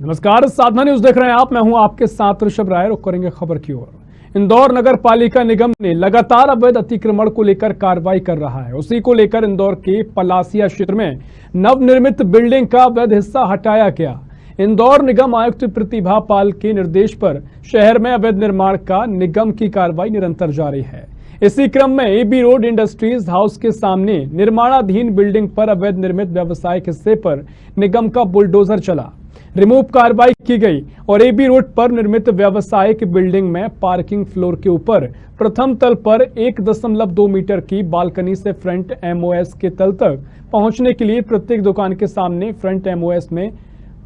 नमस्कार, साधना न्यूज देख रहे हैं आप। मैं हूं आपके साथ ऋषभ राय। रुक करेंगे खबर की ओर। इंदौर नगर पालिका निगम ने लगातार अवैध अतिक्रमण को लेकर कार्रवाई कर रहा है। उसी को लेकर इंदौर के पलासिया क्षेत्र में नवनिर्मित बिल्डिंग का अवैध हिस्सा हटाया गया। इंदौर निगम आयुक्त प्रतिभा पाल के निर्देश पर शहर में अवैध निर्माण का निगम की कार्रवाई निरंतर जारी है। इसी क्रम में एबी रोड इंडस्ट्रीज हाउस के सामने निर्माणाधीन बिल्डिंग पर अवैध निर्मित व्यावसायिक हिस्से पर निगम का बुलडोजर चला, रिमूव कार्रवाई की गई और एबी रोड पर निर्मित व्यावसायिक बिल्डिंग में पार्किंग फ्लोर के ऊपर प्रथम तल पर 1.2 मीटर की बालकनी से फ्रंट एमओएस के तल तक पहुंचने के लिए प्रत्येक दुकान के सामने फ्रंट एमओएस में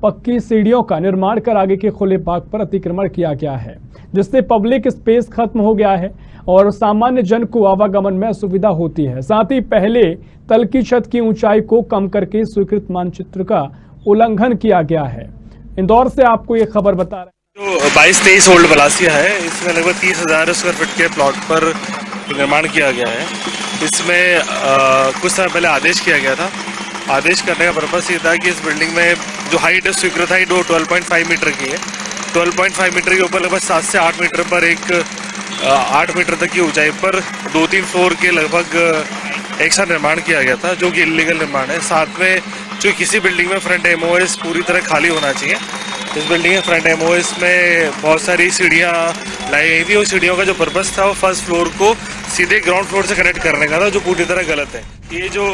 पक्की सीढ़ियों का निर्माण कर आगे के खुले भाग पर अतिक्रमण किया गया है, जिससे पब्लिक स्पेस खत्म हो गया है और सामान्य जन को आवागमन में असुविधा होती है। साथ ही पहले तल की छत की ऊंचाई को कम करके स्वीकृत मानचित्र का उल्लंघन किया गया है। इंदौर से आपको ये खबर बता रहे हैं। जो 22-23 ओल्ड पलासिया है, इसमें लगभग 30,000 स्क्वायर फीट के प्लॉट पर निर्माण किया गया है। इसमें कुछ समय पहले आदेश किया गया था। आदेश करने का पर्पस ये था कि इस बिल्डिंग में जो हाइट है, स्वीकृत हाइट वो 12.5 मीटर की है। 12.5 मीटर के ऊपर लगभग 7 से 8 मीटर पर 8 मीटर तक की ऊंचाई पर 2-3 फ्लोर के लगभग एक साथ निर्माण किया गया था, जो कि इलीगल निर्माण है। साथ में जो किसी बिल्डिंग में फ्रंट एमओएस पूरी तरह खाली होना चाहिए। इस बिल्डिंग में फ्रंट एमओएस में बहुत सारी सीढ़ियाँ लाई गई थी और सीढ़ियों का जो पर्पस था वो फर्स्ट फ्लोर को सीधे ग्राउंड फ्लोर से कनेक्ट करने का था, जो पूरी तरह गलत है। ये जो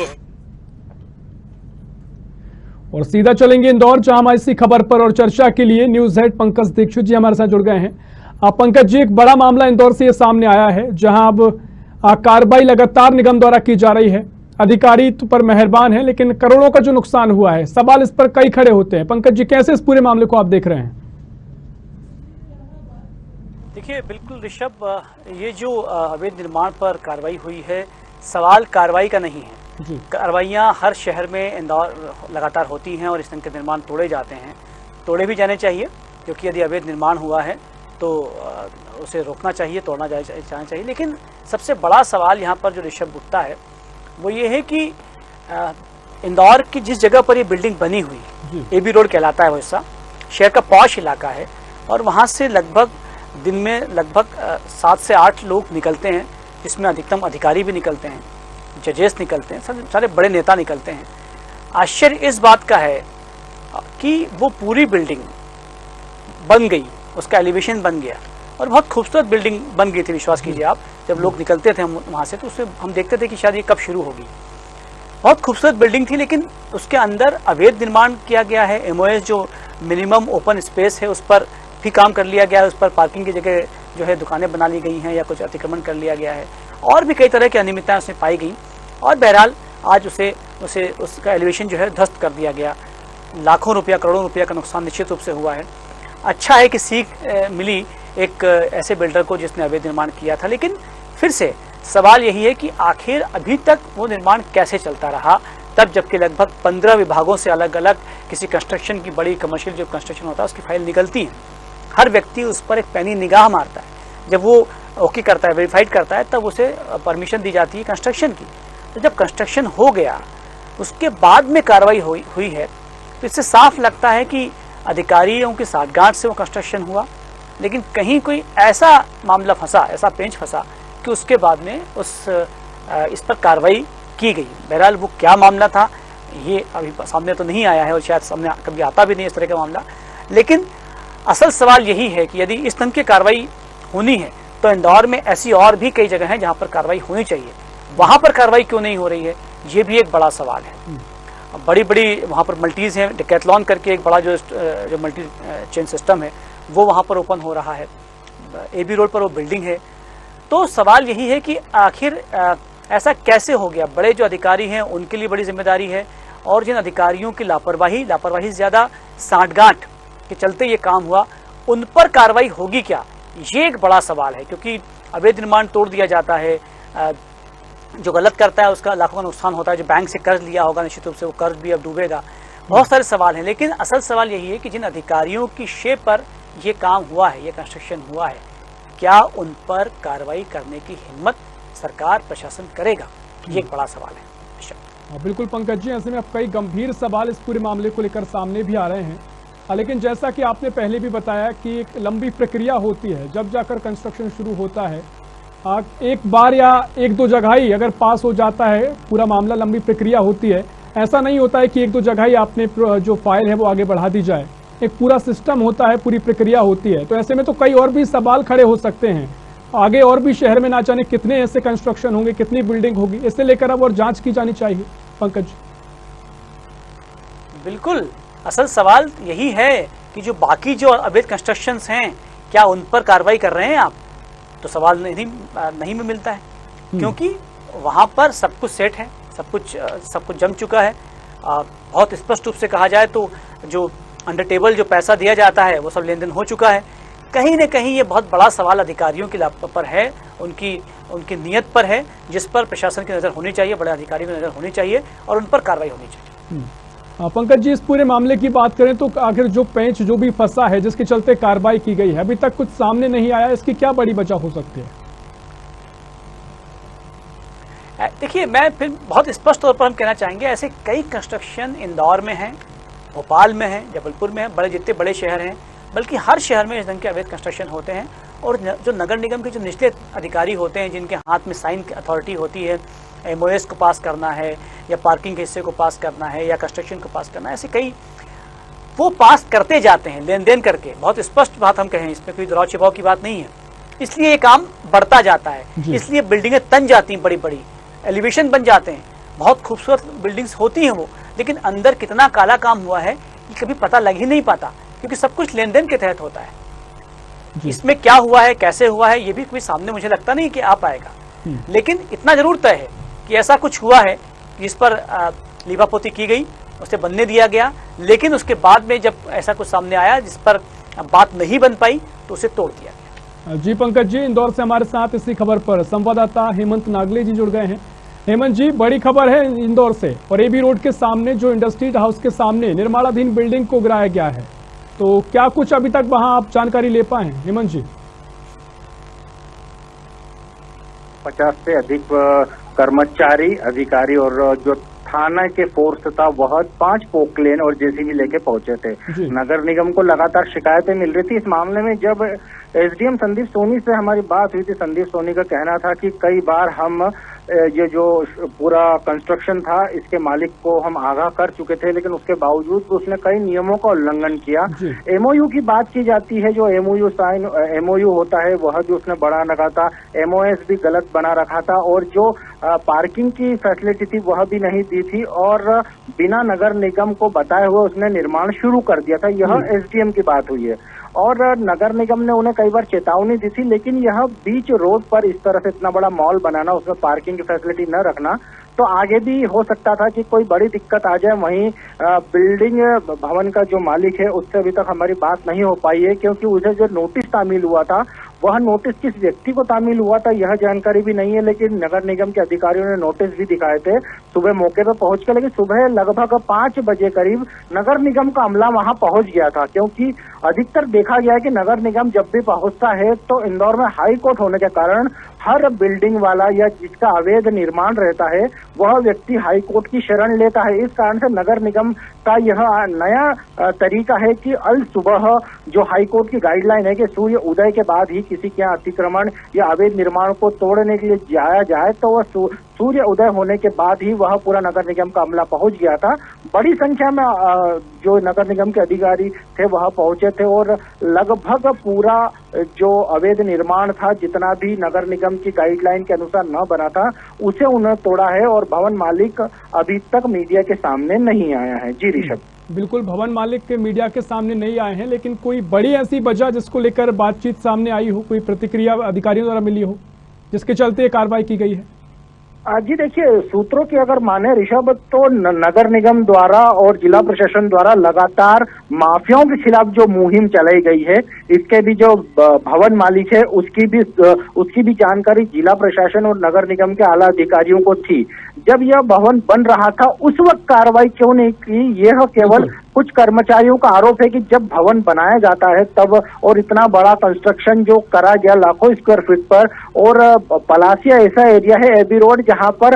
और सीधा चलेंगे इंदौर, जहां हमारी इसी खबर पर और चर्चा के लिए न्यूज हेड पंकज दीक्षित जी हमारे साथ जुड़ गए हैं। पंकज जी, एक बड़ा मामला इंदौर से ये सामने आया है, जहां अब कार्रवाई लगातार निगम द्वारा की जा रही है। अधिकारी तो पर मेहरबान है, लेकिन करोड़ों का जो नुकसान हुआ है, सवाल इस पर कई खड़े होते हैं। पंकज जी, कैसे इस पूरे मामले को आप देख रहे हैं? देखिए, बिल्कुल ऋषभ, ये जो अवैध निर्माण पर कार्रवाई हुई है, सवाल कार्रवाई का नहीं है। कार्रवाइयाँ हर शहर में इंदौर लगातार होती हैं और इस तरह के निर्माण तोड़े जाते हैं, तोड़े भी जाने चाहिए, क्योंकि यदि अवैध निर्माण हुआ है तो उसे रोकना चाहिए, तोड़ना जाना चाहिए। लेकिन सबसे बड़ा सवाल यहाँ पर जो ऋषभ उठता है वो ये है कि इंदौर की जिस जगह पर ये बिल्डिंग बनी हुई, एबी रोड कहलाता है वो हिस्सा, शहर का पॉश इलाका है और वहाँ से लगभग दिन में लगभग 7 से 8 लोग निकलते हैं, जिसमें अधिकतम अधिकारी भी निकलते हैं, जजेस निकलते हैं, सारे बड़े नेता निकलते हैं। आश्चर्य इस बात का है कि वो पूरी बिल्डिंग बन गई, उसका एलिवेशन बन गया और बहुत खूबसूरत बिल्डिंग बन गई थी। विश्वास कीजिए आप, जब लोग निकलते थे हम वहाँ से तो उससे हम देखते थे कि शायद ये कब शुरू होगी। बहुत खूबसूरत बिल्डिंग थी, लेकिन उसके अंदर अवैध निर्माण किया गया है। एमओएस जो मिनिमम ओपन स्पेस है उस पर भी काम कर लिया गया है, उस पर पार्किंग की जगह जो है दुकानें बना ली गई हैं या कुछ अतिक्रमण कर लिया गया है और भी कई तरह की अनियमितताएं उसमें पाई गई और बहरहाल आज उसका एलिवेशन जो है ध्वस्त कर दिया गया। लाखों रुपया, करोड़ों रुपया का नुकसान निश्चित रूप से हुआ है। अच्छा है कि सीख मिली एक ऐसे बिल्डर को जिसने अवैध निर्माण किया था, लेकिन फिर से सवाल यही है कि आखिर अभी तक वो निर्माण कैसे चलता रहा, तब जबकि लगभग 15 विभागों से अलग अलग किसी कंस्ट्रक्शन की, बड़ी कमर्शियल जो कंस्ट्रक्शन होता है उसकी फाइल निकलती है। हर व्यक्ति उस पर एक पैनी निगाह मारता है। जब वो ओके करता है, वेरीफाइड करता है, तब उसे परमिशन दी जाती है कंस्ट्रक्शन की। तो जब कंस्ट्रक्शन हो गया उसके बाद में कार्रवाई हुई है, तो इससे साफ लगता है कि अधिकारियों की साठगांठ से वो कंस्ट्रक्शन हुआ, लेकिन कहीं कोई ऐसा मामला फंसा, ऐसा पेंच फंसा कि उसके बाद में इस पर कार्रवाई की गई। बहरहाल वो क्या मामला था ये अभी सामने तो नहीं आया है और शायद सामने कभी आता भी नहीं इस तरह का मामला। लेकिन असल सवाल यही है कि यदि इस तरह की कार्रवाई होनी है तो इंदौर में ऐसी और भी कई जगह हैं जहां पर कार्रवाई होनी चाहिए, वहां पर कार्रवाई क्यों नहीं हो रही है, ये भी एक बड़ा सवाल है। बड़ी बड़ी वहाँ पर मल्टीज़ हैं, डिकैथलॉन करके एक बड़ा जो मल्टी चेन सिस्टम है वो वहाँ पर ओपन हो रहा है। एबी रोड पर वो बिल्डिंग है। तो सवाल यही है कि आखिर ऐसा कैसे हो गया। बड़े जो अधिकारी हैं उनके लिए बड़ी जिम्मेदारी है और जिन अधिकारियों की लापरवाही से ज़्यादा साठगांठ के चलते ये काम हुआ, उन पर कार्रवाई होगी क्या, ये एक बड़ा सवाल है। क्योंकि अवैध निर्माण तोड़ दिया जाता है, जो गलत करता है उसका लाखों का नुकसान होता है, जो बैंक से कर्ज लिया होगा निश्चित रूप से वो कर्ज भी अब डूबेगा। बहुत सारे सवाल हैं, लेकिन असल सवाल यही है कि जिन अधिकारियों की शे पर ये काम हुआ है, ये कंस्ट्रक्शन हुआ है, क्या उन पर कार्रवाई करने की हिम्मत सरकार, प्रशासन करेगा, ये एक बड़ा सवाल है। बिल्कुल पंकज जी, ऐसे में अब कई गंभीर सवाल इस पूरे मामले को लेकर सामने भी आ रहे हैं। लेकिन जैसा कि आपने पहले भी बताया कि एक लंबी प्रक्रिया होती है, जब जाकर कंस्ट्रक्शन शुरू होता है। एक बार या एक दो जगह ही अगर पास हो जाता है पूरा मामला, लंबी प्रक्रिया होती है। ऐसा नहीं होता है कि एक दो जगह ही आपने जो फाइल है वो आगे बढ़ा दी जाए। एक पूरा सिस्टम होता है, पूरी प्रक्रिया होती है। तो ऐसे में तो कई और भी सवाल खड़े हो सकते हैं। आगे और भी शहर में ना जाने कितने ऐसे कंस्ट्रक्शन होंगे, कितनी बिल्डिंग होगी, इससे लेकर अब और जांच की जानी चाहिए। पंकज, बिल्कुल, असल सवाल यही है कि जो बाकी जो अवैध कंस्ट्रक्शंस हैं, क्या उन पर कार्रवाई कर रहे हैं आप? तो सवाल नहीं में मिलता है, क्योंकि वहां पर सब कुछ सेट है, सब कुछ जम चुका है। बहुत स्पष्ट रूप से कहा जाए तो जो अंडर टेबल जो पैसा दिया जाता है वो सब लेन देन हो चुका है। कहीं न कहीं ये बहुत बड़ा सवाल अधिकारियों के पर है, उनकी नीयत पर है, जिस पर प्रशासन की नज़र होनी चाहिए, बड़े अधिकारियों की नज़र होनी चाहिए और उन पर कार्रवाई होनी चाहिए। पंकज जी, इस पूरे मामले की बात करें तो आखिर जो पेंच जो भी फंसा है, जिसके चलते कार्रवाई की गई है, अभी तक कुछ सामने नहीं आया, इसकी क्या बड़ी वजह हो सकती है? देखिए, मैं फिर बहुत स्पष्ट तौर पर हम कहना चाहेंगे, ऐसे कई कंस्ट्रक्शन इंदौर में हैं, भोपाल में हैं, जबलपुर में हैं, जितने बड़े शहर हैं, बल्कि हर शहर में इस ढंग के अवैध कंस्ट्रक्शन होते हैं। और जो नगर निगम के जो निचले अधिकारी होते हैं, जिनके हाथ में साइन अथॉरिटी होती है, MOS को पास करना है या पार्किंग के हिस्से को पास करना है या कंस्ट्रक्शन को पास करना है, ऐसे कई वो पास करते जाते हैं लेन देन करके। बहुत स्पष्ट बात हम कहें, इसमें कोई दराव छिपाव की बात नहीं है। इसलिए ये काम बढ़ता जाता है, इसलिए बिल्डिंगें तन जाती हैं, बड़ी बड़ी एलिवेशन बन जाते हैं, बहुत खूबसूरत बिल्डिंग्स होती हैं वो, लेकिन अंदर कितना काला काम हुआ है ये कभी पता लग ही नहीं पाता, क्योंकि सब कुछ लेन देन के तहत होता है। इसमें क्या हुआ है, कैसे हुआ है, ये भी कोई सामने मुझे लगता नहीं कि आ पाएगा। लेकिन इतना जरूर तय है कि ऐसा कुछ हुआ है जिस पर लीपापोती की गई, उसे बनने दिया गया, लेकिन उसके बाद में जब ऐसा कुछ सामने आया जिस पर बात नहीं बन पाई तो उसे तोड़ दिया गया। जी पंकज जी, इंदौर से हमारे साथ इसी खबर पर संवाददाता हेमंत नागले जी जुड़ गए हैं। हेमंत जी, बड़ी खबर है इंदौर से, और AB रोड के सामने जो इंडस्ट्रियल हाउस के सामने निर्माणाधीन बिल्डिंग को गिराया गया है, तो क्या कुछ अभी तक वहां आप जानकारी ले पाए हैं हेमंत जी? 50 से अधिक कर्मचारी, अधिकारी और जो थाना के फोर्स था वह 5 पोकलेन और JCB लेके पहुंचे थे। नगर निगम को लगातार शिकायतें मिल रही थी इस मामले में। जब SDM संदीप सोनी से हमारी बात हुई थी, संदीप सोनी का कहना था कि कई बार हम ये जो पूरा कंस्ट्रक्शन था इसके मालिक को हम आगाह कर चुके थे, लेकिन उसके बावजूद उसने कई नियमों का उल्लंघन किया। MOU की बात की जाती है, जो MOU होता है वह भी उसने बड़ा रखा था, MOS भी गलत बना रखा था, और जो पार्किंग की फैसिलिटी थी वह भी नहीं दी थी, और बिना नगर निगम को बताए हुए उसने निर्माण शुरू कर दिया था। यह SDM की बात हुई है, और नगर निगम ने उन्हें कई बार चेतावनी दी थी, लेकिन यह बीच रोड पर इस तरह से इतना बड़ा मॉल बनाना, उसमें पार्किंग की फैसिलिटी न रखना, तो आगे भी हो सकता था कि कोई बड़ी दिक्कत आ जाए। वहीं बिल्डिंग भवन का जो मालिक है उससे अभी तक हमारी बात नहीं हो पाई है, क्योंकि उसे जो नोटिस तामील हुआ था वह नोटिस किस व्यक्ति को तामील हुआ था यह जानकारी भी नहीं है। लेकिन नगर निगम के अधिकारियों ने नोटिस भी दिखाए थे सुबह मौके पर पहुंच कर, लेकिन सुबह लगभग 5 बजे करीब नगर निगम का अमला वहां पहुंच गया था, क्योंकि अधिकतर देखा गया है कि नगर निगम जब भी पहुंचता है तो इंदौर में हाई कोर्ट होने के कारण हर बिल्डिंग वाला या जिसका अवैध निर्माण रहता है वह व्यक्ति हाई कोर्ट की शरण लेता है। इस कारण से नगर निगम का यह नया तरीका है कि अल सुबह जो हाई कोर्ट की गाइडलाइन है कि सूर्य उदय के बाद ही किसी के यहाँ अतिक्रमण या अवैध निर्माण को तोड़ने के लिए जाया जाए, तो वह सूर्य उदय होने के बाद ही वह पूरा नगर निगम का अमला पहुंच गया था। बड़ी संख्या में जो नगर निगम के अधिकारी थे वह पहुंचे थे, और लगभग पूरा जो अवैध निर्माण था, जितना भी नगर निगम की गाइडलाइन के अनुसार न बना था, उसे उन्होंने तोड़ा है, और भवन मालिक अभी तक मीडिया के सामने नहीं आया है। जी ऋषभ, बिल्कुल, भवन मालिक के मीडिया के सामने नहीं आए हैं, लेकिन कोई बड़ी ऐसी वजह जिसको लेकर बातचीत सामने आई हो, कोई प्रतिक्रिया अधिकारियों द्वारा मिली हो जिसके चलते कार्रवाई की गई है? जी देखिए, सूत्रों की अगर माने ऋषभ, तो नगर निगम द्वारा और जिला प्रशासन द्वारा लगातार माफियाओं के खिलाफ जो मुहिम चलाई गई है, इसके भी जो भवन मालिक है उसकी भी जानकारी जिला प्रशासन और नगर निगम के आला अधिकारियों को थी। जब यह भवन बन रहा था उस वक्त कार्रवाई क्यों नहीं की, यह केवल कुछ कर्मचारियों का आरोप है कि जब भवन बनाया जाता है तब, और इतना बड़ा कंस्ट्रक्शन जो करा गया लाखों स्क्वायर फीट पर, और पलासिया ऐसा एरिया है AB रोड जहां पर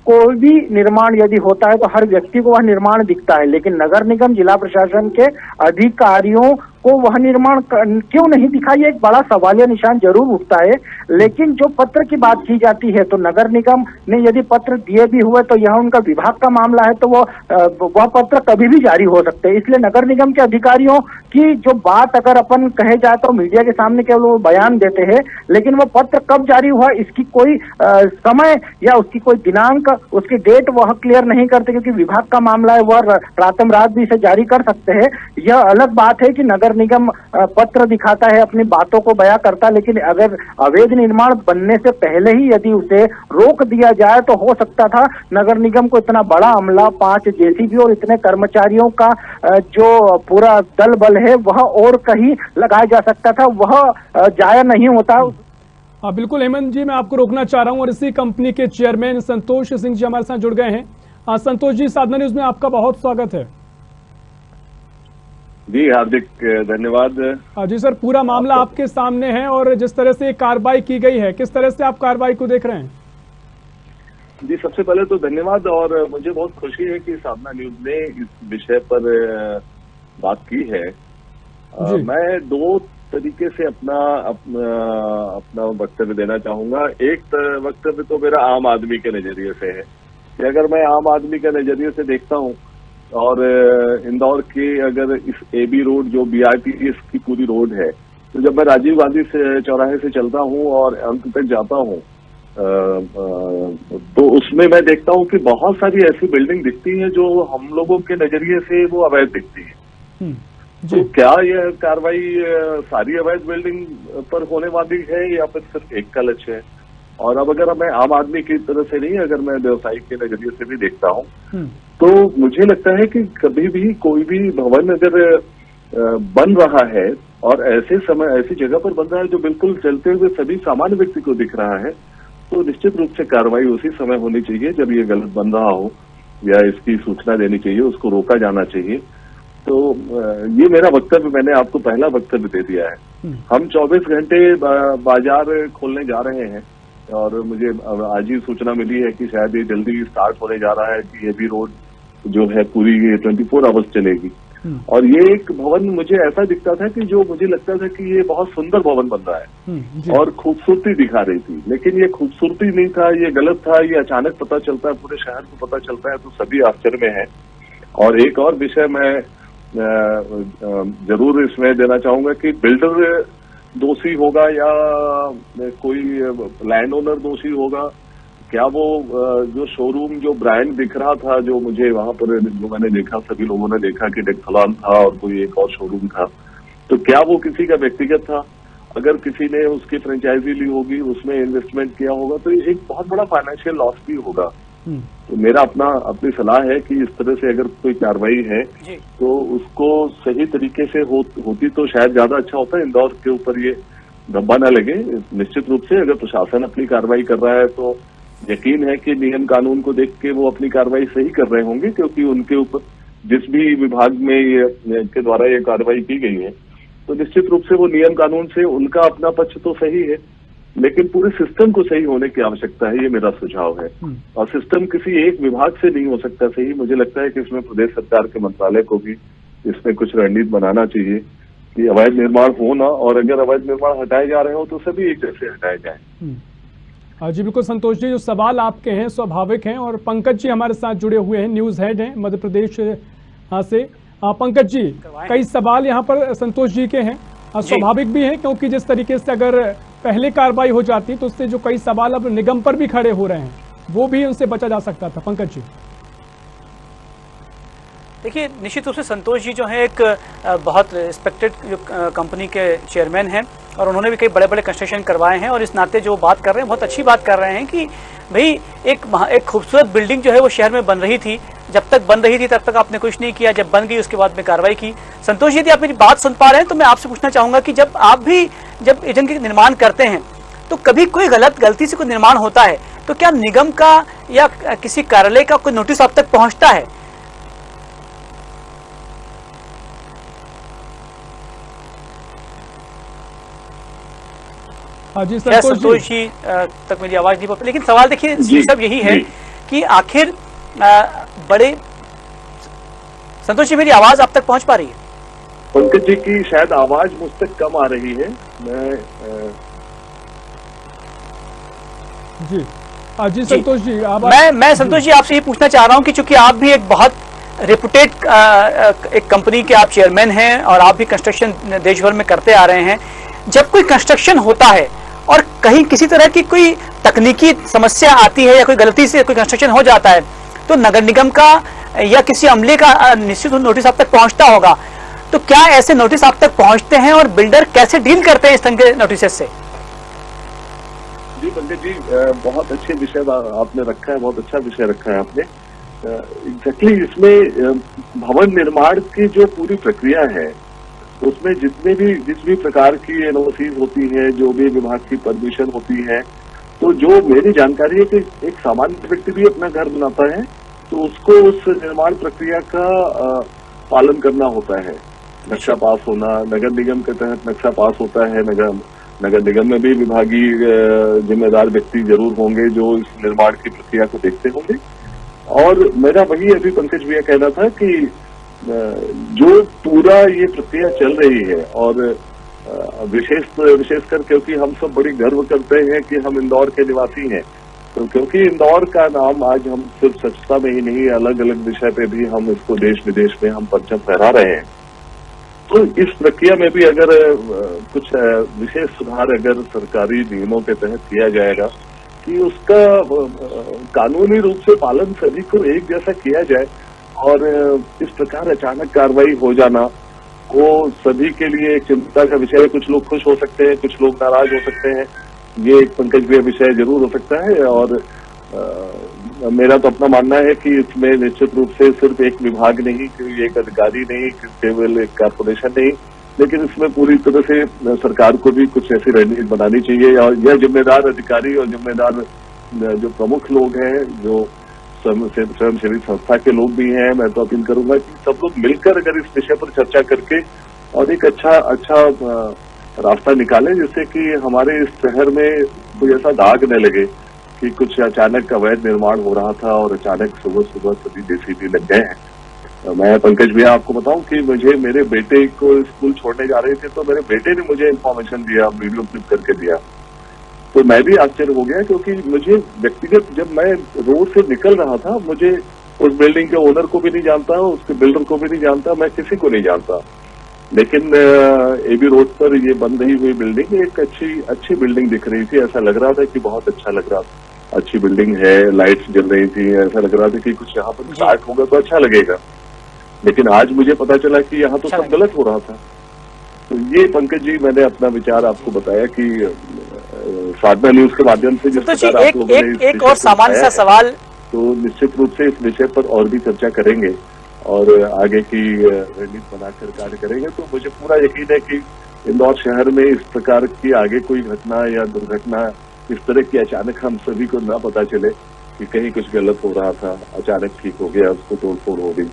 कोई भी निर्माण यदि होता है तो हर व्यक्ति को वह निर्माण दिखता है, लेकिन नगर निगम जिला प्रशासन के अधिकारियों को वह निर्माण क्यों नहीं दिखा, ये एक बड़ा सवालिया निशान जरूर उठता है। लेकिन जो पत्र की बात की जाती है तो नगर निगम ने यदि पत्र दिए भी हुए तो यह उनका विभाग का मामला है, तो वह पत्र कभी भी जारी हो सकते हैं। इसलिए नगर निगम के अधिकारियों की जो बात अगर अपन कहे जाए तो मीडिया के सामने केवल वो बयान देते हैं, लेकिन वो पत्र कब जारी हुआ इसकी कोई समय या उसकी कोई दिनांक, उसकी डेट वह क्लियर नहीं करते, क्योंकि विभाग का मामला है, वह रातम रात भी इसे जारी कर सकते हैं। यह अलग बात है कि नगर निगम पत्र दिखाता है, अपनी बातों को बयां करता, लेकिन अगर अवैध निर्माण बनने से पहले ही यदि उसे रोक दिया जाए तो हो सकता था नगर निगम को इतना बड़ा अमला, 5 जेसीबी और इतने कर्मचारियों का जो पूरा दल बल है वह और कहीं लगाया जा सकता था, वह जाया नहीं होता। बिल्कुल हेमंत जी, मैं आपको रोकना चाह रहा हूं और इसी कंपनी के चेयरमैन संतोष सिंह जी हमारे साथ जुड़ गए हैं। संतोष जी, साधना न्यूज में आपका बहुत स्वागत है। जी हार्दिक धन्यवाद। जी सर, पूरा मामला आपके सामने है और जिस तरह से कार्रवाई की गई है, किस तरह से आप कार्रवाई को देख रहे हैं? जी, सबसे पहले तो धन्यवाद, और मुझे बहुत खुशी है कि साधना न्यूज ने इस विषय पर बात की है। मैं 2 तरीके से अपना वक्तव्य देना चाहूंगा। एक वक्तव्य तो मेरा आम आदमी के नजरिए से है कि अगर मैं आम आदमी के नजरिए से देखता हूं और इंदौर के अगर इस एबी रोड जो BRTS की पूरी रोड है, तो जब मैं राजीव गांधी से चौराहे से चलता हूं और अंत तक जाता हूं तो उसमें मैं देखता हूं कि बहुत सारी ऐसी बिल्डिंग दिखती हैं जो हम लोगों के नजरिए से वो अवैध दिखती है। तो क्या यह कार्रवाई सारी अवैध बिल्डिंग पर होने वाली है या फिर सिर्फ एक का लक्ष्य है? और अब अगर मैं आम आदमी की तरह से नहीं, अगर मैं व्यवसायिक के नजरिए से भी देखता हूं तो मुझे लगता है कि कभी भी कोई भी भवन अगर बन रहा है और ऐसी जगह पर बन रहा है जो बिल्कुल चलते हुए सभी सामान्य व्यक्ति को दिख रहा है, तो निश्चित रूप से कार्रवाई उसी समय होनी चाहिए जब ये गलत बन रहा हो, या इसकी सूचना देनी चाहिए, उसको रोका जाना चाहिए। तो ये मेरा वक्तव्य, मैंने आपको पहला वक्तव्य दे दिया है। हम 24 घंटे बाजार खोलने जा रहे हैं और मुझे आज ही सूचना मिली है कि शायद ये जल्दी स्टार्ट होने जा रहा है कि ये भी रोड जो है पूरी 24 आवर्स चलेगी। और ये एक भवन मुझे ऐसा दिखता था कि जो मुझे लगता था कि ये बहुत सुंदर भवन बन रहा है और खूबसूरती दिखा रही थी, लेकिन ये खूबसूरती नहीं था, ये गलत था। ये अचानक पता चलता है, पूरे शहर को पता चलता है, तो सभी आश्चर्य में है। और एक और विषय मैं जरूर इसमें देना चाहूंगा कि बिल्डर दोषी होगा या कोई लैंड ओनर दोषी होगा। क्या वो जो शोरूम, जो ब्रांड दिख रहा था, जो मुझे वहां पर जो मैंने देखा, सभी लोगों ने देखा कि डेक्सलॉन था और कोई एक और शोरूम था, तो क्या वो किसी का व्यक्तिगत था? अगर किसी ने उसकी फ्रेंचाइजी ली होगी, उसमें इन्वेस्टमेंट किया होगा, तो एक बहुत बड़ा फाइनेंशियल लॉस भी होगा। तो मेरा अपनी सलाह है कि इस तरह से अगर कोई कार्रवाई है तो उसको सही तरीके से होती तो शायद ज्यादा अच्छा होता है। इंदौर के ऊपर ये धब्बा न लगे। निश्चित रूप से अगर प्रशासन अपनी कार्रवाई कर रहा है तो यकीन है कि नियम कानून को देख के वो अपनी कार्रवाई सही कर रहे होंगे, क्योंकि उनके ऊपर जिस भी विभाग में के द्वारा ये कार्रवाई की गई है तो निश्चित रूप से वो नियम कानून से उनका अपना पक्ष तो सही है, लेकिन पूरे सिस्टम को सही होने की आवश्यकता है, ये मेरा सुझाव है। और सिस्टम किसी एक विभाग से नहीं हो सकता सही। मुझे लगता है कि इसमें प्रदेश सरकार के मंत्रालय को भी इसमें कुछ रणनीति बनाना चाहिए कि अवैध निर्माण हो ना, और अगर अवैध निर्माण हटाए जा रहे हो तो सभी एक जैसे हटाए जाए। जी बिल्कुल संतोष जी, जो सवाल आपके हैं स्वाभाविक हैं, और पंकज जी हमारे साथ जुड़े हुए हैं, न्यूज हेड हैं मध्य प्रदेश से। पंकज जी, कई सवाल यहाँ पर संतोष जी के हैं, स्वाभाविक भी है, क्योंकि जिस तरीके से अगर पहले कार्रवाई हो जाती तो उससे जो कई सवाल अब निगम पर भी खड़े हो रहे हैं वो भी उनसे बचा जा सकता था। पंकज जी, देखिए, निश्चित रूप से संतोष जी जो है एक बहुत रिस्पेक्टेड जो कंपनी के चेयरमैन हैं और उन्होंने भी कई बड़े बड़े कंस्ट्रक्शन करवाए हैं, और इस नाते जो बात कर रहे हैं बहुत अच्छी बात कर रहे हैं कि भाई एक खूबसूरत बिल्डिंग जो है वो शहर में बन रही थी, जब तक बन रही थी तब तक आपने कुछ नहीं किया, जब बन गई उसके बाद में कार्रवाई की। संतोष जी, यदि आप मेरी बात सुन पा रहे हैं तो मैं आपसे पूछना चाहूंगा कि जब आप भी जब एजेंट के निर्माण करते हैं तो कभी कोई गलती से कोई निर्माण होता है तो क्या निगम का या किसी कार्यालय का कोई नोटिस आप तक पहुंचता है? जी संतोष जी तक मेरी आवाज नहीं पहुंची, लेकिन सवाल देखिए सब यही है कि आखिर बड़े संतोष जी, मेरी आवाज आप तक पहुंच पा रही है? पंकज जी की शायद आवाज मुझ तक कम आ रही है। जी संतोष जी, मैं संतोष जी आपसे ये पूछना चाह रहा हूं कि चूंकि आप भी एक बहुत रेपुटेड एक कंपनी के आप चेयरमैन हैं और आप भी कंस्ट्रक्शन देश भर में करते आ रहे हैं, जब कोई कंस्ट्रक्शन होता है और कहीं किसी तरह की कोई तकनीकी समस्या आती है या कोई गलती से कोई कंस्ट्रक्शन हो जाता है, तो नगर निगम का या किसी अमले का निश्चित नोटिस आप तक पहुंचता होगा। तो क्या ऐसे नोटिस आप तक पहुंचते हैं और बिल्डर कैसे डील करते हैं इस तरह के नोटिस से? जी पंकज जी, बहुत अच्छे विषय आपने रखा है, बहुत अच्छा विषय रखा है आपने। एग्जैक्टली इसमें भवन निर्माण की जो पूरी प्रक्रिया है, उसमें जिस भी प्रकार की एनओसीज होती है, जो भी विभाग की परमिशन होती है, तो जो मेरी जानकारी है कि एक सामान्य व्यक्ति भी अपना घर बनाता है तो उसको उस निर्माण प्रक्रिया का पालन करना होता है। नक्शा पास होना, नगर निगम के तहत नक्शा पास होता है, नगर निगम में भी विभागीय जिम्मेदार व्यक्ति जरूर होंगे जो इस निर्माण की प्रक्रिया को देखते होंगे। और मेरा वही अभी पंकज भैया कहना था कि जो पूरा ये प्रक्रिया चल रही है, और विशेषकर क्योंकि हम सब बड़ी गर्व करते हैं कि हम इंदौर के निवासी हैं, तो क्योंकि इंदौर का नाम आज हम सिर्फ स्वच्छता में ही नहीं, अलग अलग विषय पे भी हम इसको देश विदेश में हम परचम फहरा रहे हैं। तो इस प्रक्रिया में भी अगर कुछ विशेष सुधार अगर सरकारी नियमों के तहत किया जाएगा कि उसका कानूनी रूप से पालन सभी को एक जैसा किया जाए, और इस प्रकार अचानक कार्रवाई हो जाना वो सभी के लिए एक चिंता का विषय है। कुछ लोग खुश हो सकते हैं, कुछ लोग नाराज हो सकते हैं, ये एक पंकज भैया विषय जरूर हो सकता है। और मेरा तो अपना मानना है कि इसमें निश्चित रूप से सिर्फ एक विभाग नहीं, एक अधिकारी नहीं, केवल एक कॉर्पोरेशन नहीं, लेकिन इसमें पूरी तरह से सरकार को भी कुछ ऐसी रणनीति बनानी चाहिए। और यह जिम्मेदार अधिकारी और जिम्मेदार जो प्रमुख लोग हैं, जो स्वयंसेवी संस्था के लोग भी हैं, मैं तो अपील करूंगा कि सब लोग मिलकर अगर इस विषय पर चर्चा करके और एक अच्छा रास्ता निकालें, जिससे कि हमारे इस शहर में कोई ऐसा दाग न लगे कि कुछ अचानक अवैध निर्माण हो रहा था और अचानक सुबह सुबह सभी जेसीबी लग गए हैं। मैं पंकज भैया आपको बताऊं कि मुझे मेरे बेटे को स्कूल छोड़ने जा रहे थे, तो मेरे बेटे ने मुझे इन्फॉर्मेशन दिया, वीडियो क्लिप करके दिया, तो मैं भी आश्चर्य हो गया, क्योंकि मुझे व्यक्तिगत जब मैं रोड से निकल रहा था, मुझे उस बिल्डिंग के ओनर को भी नहीं जानता, उसके बिल्डर को भी नहीं जानता, मैं किसी को नहीं जानता, लेकिन एबी रोड पर ये बन रही हुई बिल्डिंग एक अच्छी बिल्डिंग दिख रही थी। ऐसा लग रहा था कि बहुत अच्छा लग रहा था, अच्छी बिल्डिंग है, लाइट्स जल रही थी, ऐसा लग रहा था कि कुछ यहाँ पर स्टार्ट होगा तो अच्छा लगेगा। लेकिन आज मुझे पता चला कि यहाँ तो सब गलत हो रहा था। तो ये पंकज जी मैंने अपना विचार आपको बताया कि साधना न्यूज के माध्यम से जिस प्रकार आप लोगों ने एक और सामान्य सा सवाल, तो निश्चित रूप से इस विषय पर और भी चर्चा करेंगे और आगे की रणनीति बनाकर कार्य करेंगे। तो मुझे पूरा यकीन है कि इंदौर शहर में इस प्रकार की आगे कोई घटना या दुर्घटना इस तरह की अचानक हम सभी को ना पता चले कि कहीं कुछ गलत हो रहा था, अचानक ठीक हो गया, उसको तोड़फोड़ हो गई।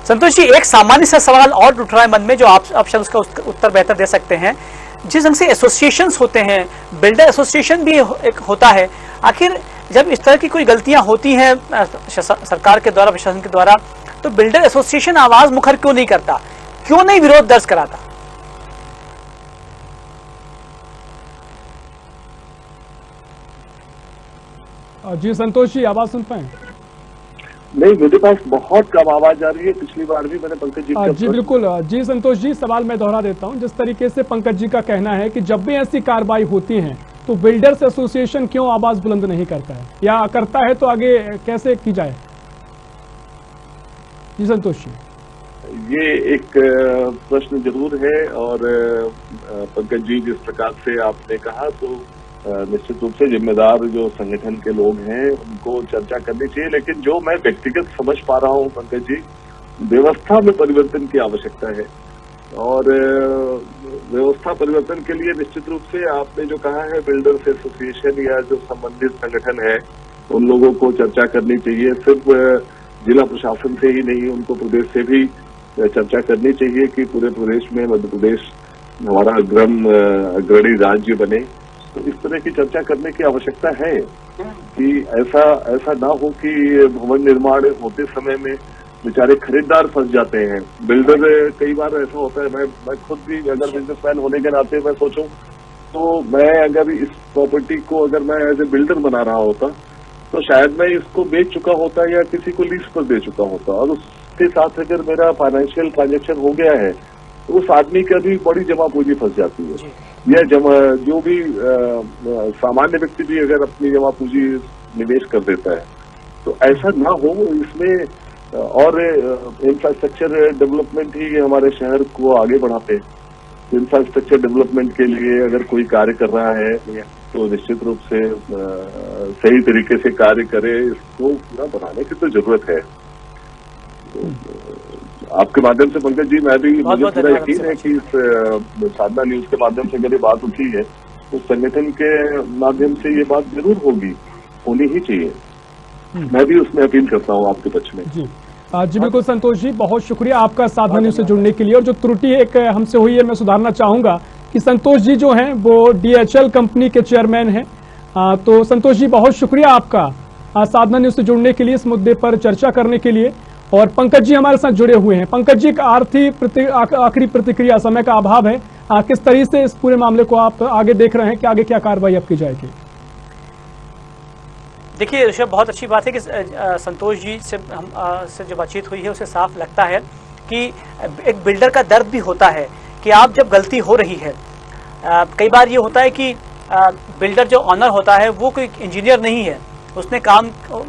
संतोष जी, एक सामान्य सा सवाल और उठ रहा है मन में, जो आप शायद उसका उत्तर बेहतर दे सकते हैं। जिस ढंग से एसोसिएशंस होते हैं, बिल्डर एसोसिएशन भी एक होता है, आखिर जब इस तरह की कोई गलतियां होती हैं सरकार के द्वारा, प्रशासन के द्वारा, तो बिल्डर एसोसिएशन आवाज मुखर क्यों नहीं करता, क्यों नहीं विरोध दर्ज कराता? जी संतोष जी, आवाज सुन पाए? नहीं, मेरे पास बहुत कम आवाज आ रही है। पिछली बार भी मैंने पंकज जी जी बिल्कुल। जी संतोष जी, सवाल मैं दोहरा देता हूं। जिस तरीके से पंकज जी का कहना है कि जब भी ऐसी कार्रवाई होती है तो बिल्डर्स एसोसिएशन क्यों आवाज बुलंद नहीं करता है, या करता है तो आगे कैसे की जाए? जी संतोष जी, ये एक प्रश्न जरूर है, और पंकज जी जिस प्रकार से आपने कहा, तो निश्चित रूप से जिम्मेदार जो संगठन के लोग हैं उनको चर्चा करनी चाहिए। लेकिन जो मैं व्यक्तिगत समझ पा रहा हूं पंकज जी, व्यवस्था में परिवर्तन की आवश्यकता है, और व्यवस्था परिवर्तन के लिए निश्चित रूप से आपने जो कहा है, बिल्डर्स एसोसिएशन या जो संबंधित संगठन है उन लोगों को चर्चा करनी चाहिए। सिर्फ जिला प्रशासन से ही नहीं, उनको प्रदेश से भी चर्चा करनी चाहिए कि पूरे प्रदेश में मध्य प्रदेश हमारा अग्रणी राज्य बने, तो इस तरह की चर्चा करने की आवश्यकता है कि ऐसा ना हो कि भवन निर्माण होते समय में बेचारे खरीदार फंस जाते हैं। बिल्डर कई बार ऐसा होता है, मैं खुद भी अगर बिजनेसमैन होने के नाते मैं सोचूं तो मैं अगर इस प्रॉपर्टी को अगर मैं एज ए बिल्डर बना रहा होता तो शायद मैं इसको बेच चुका होता या किसी को लीज पर दे चुका होता, और उसके साथ अगर मेरा फाइनेंशियल ट्रांजेक्शन हो गया है तो उस आदमी की भी बड़ी जमा पूंजी फंस जाती है। यह जो भी सामान्य व्यक्ति भी अगर अपनी जमा पूंजी निवेश कर देता है तो ऐसा ना हो। इसमें और इंफ्रास्ट्रक्चर डेवलपमेंट ही हमारे शहर को आगे बढ़ाते। इंफ्रास्ट्रक्चर डेवलपमेंट के लिए अगर कोई कार्य कर रहा है तो निश्चित रूप से सही तरीके से कार्य करे, इसको पूरा बनाने की तो जरूरत है। तो आपके माध्यम से पंकज जी मुझे पूरा यकीन है कि इस साधना न्यूज के माध्यम से अगर ये बात उठी है तो संगठन के माध्यम से ये बात जरूर होनी ही चाहिए। मैं भी उसमें अपील करता हूँ आपके पक्ष में। जी बिल्कुल संतोष जी, बहुत शुक्रिया आपका साधना न्यूज से जुड़ने के लिए। और जो त्रुटि एक हमसे हुई है मैं सुधारना चाहूंगा कि संतोष जी जो हैं वो DHL कंपनी के चेयरमैन हैं। तो संतोष जी बहुत शुक्रिया आपका साधना न्यूज से जुड़ने के लिए, इस मुद्दे पर चर्चा करने के लिए। और पंकज जी हमारे साथ जुड़े हुए हैं। पंकज जी का आखिरी प्रतिक्रिया, समय का अभाव है, किस तरीके से इस पूरे मामले को आप आगे देख रहे हैं कि आगे क्या कार्रवाई अब की जाएगी? देखिए ऋषभ, बहुत अच्छी बात है कि संतोष जी से से जो बातचीत हुई है उससे साफ लगता है कि एक बिल्डर का दर्द भी होता है कि आप जब गलती हो रही है, कई बार ये होता है कि बिल्डर जो ऑनर होता है वो कोई इंजीनियर नहीं है, उसने काम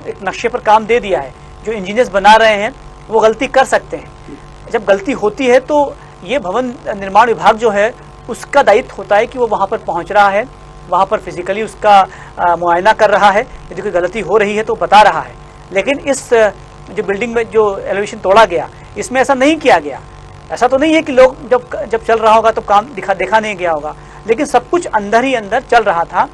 एक नक्शे पर काम दे दिया है, जो इंजीनियर्स बना रहे हैं वो गलती कर सकते हैं। जब गलती होती है तो ये भवन निर्माण विभाग जो है उसका दायित्व होता है कि वो वहाँ पर पहुँच रहा है, वहाँ पर फिजिकली उसका मुआयना कर रहा है, यदि कोई गलती हो रही है तो बता रहा है। लेकिन इस जो बिल्डिंग में जो एलिवेशन तोड़ा गया इसमें ऐसा नहीं किया गया। ऐसा तो नहीं है कि लोग जब चल रहा होगा तो काम देखा नहीं गया होगा, लेकिन सब कुछ अंदर ही अंदर चल रहा था।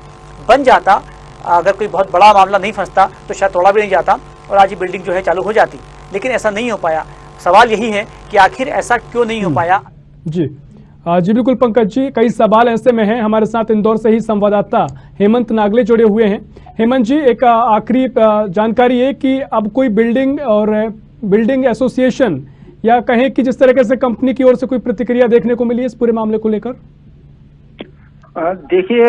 बन जाता, अगर कोई बहुत बड़ा मामला नहीं फंसता तो शायद तोड़ा भी नहीं जाता और आज ये बिल्डिंग जो है चालू हो जाती, लेकिन ऐसा नहीं हो पाया। सवाल यही है कि आखिर ऐसा क्यों नहीं हो पाया। जी बिल्कुल पंकज जी, कई सवाल ऐसे में हैं। हमारे साथ इंदौर से ही संवाददाता हेमंत नागले जुड़े हुए हैं। हेमंत जी, एक आखिरी जानकारी है कि अब कोई बिल्डिंग और बिल्डिंग एसोसिएशन या कहें कि जिस तरीके से कंपनी की ओर से कोई प्रतिक्रिया देखने को मिली है इस पूरे मामले को लेकर? देखिए,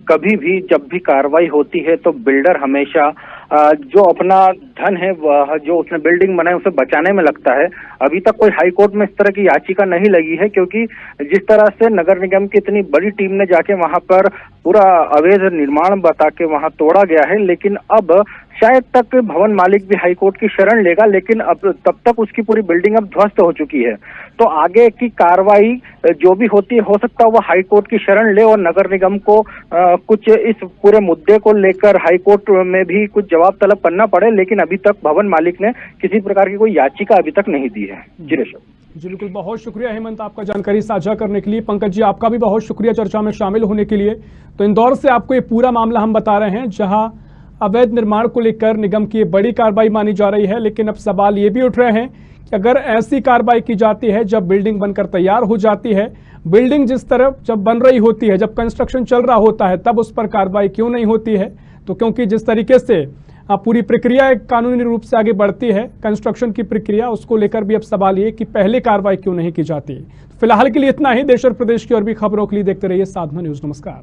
कभी भी जब भी कार्रवाई होती है तो बिल्डर हमेशा जो अपना धन है वह जो उसने बिल्डिंग बनाई उसे बचाने में लगता है। अभी तक कोई हाई कोर्ट में इस तरह की याचिका नहीं लगी है, क्योंकि जिस तरह से नगर निगम की इतनी बड़ी टीम ने जाके वहां पर पूरा अवैध निर्माण बता के वहां तोड़ा गया है, लेकिन अब शायद तक भवन मालिक भी हाई कोर्ट की शरण लेगा, लेकिन अब तब तक उसकी पूरी बिल्डिंग अब ध्वस्त हो चुकी है। तो आगे की कार्रवाई जो भी होती है हो सकता है वो हाई कोर्ट की शरण ले और नगर निगम को कुछ इस पूरे मुद्दे को लेकर हाई कोर्ट में भी कुछ जवाब तलब करना पड़े, लेकिन अभी तक भवन मालिक ने किसी प्रकार की कोई याचिका अभी तक नहीं दी है। जी ऋषभ। जी बिल्कुल, बहुत शुक्रिया हेमंत आपका जानकारी साझा करने के लिए। पंकज जी आपका भी बहुत शुक्रिया चर्चा में शामिल होने के लिए। तो इंदौर से आपको ये पूरा मामला हम बता रहे हैं जहां अवैध निर्माण को लेकर निगम की बड़ी कार्रवाई मानी जा रही है, लेकिन अब सवाल ये भी उठ रहे हैं कि अगर ऐसी कार्रवाई की जाती है जब बिल्डिंग बनकर तैयार हो जाती है, बिल्डिंग जिस तरफ जब बन रही होती है, जब कंस्ट्रक्शन चल रहा होता है, तब उस पर कार्रवाई क्यों नहीं होती है? तो क्योंकि जिस तरीके से पूरी प्रक्रिया एक कानूनी रूप से आगे बढ़ती है, कंस्ट्रक्शन की प्रक्रिया, उसको लेकर भी अब सवाल ये कि पहले कार्रवाई क्यों नहीं की जाती। फिलहाल के लिए इतना ही। देश और प्रदेश की और भी खबरों के लिए देखते रहिए साधना न्यूज। नमस्कार।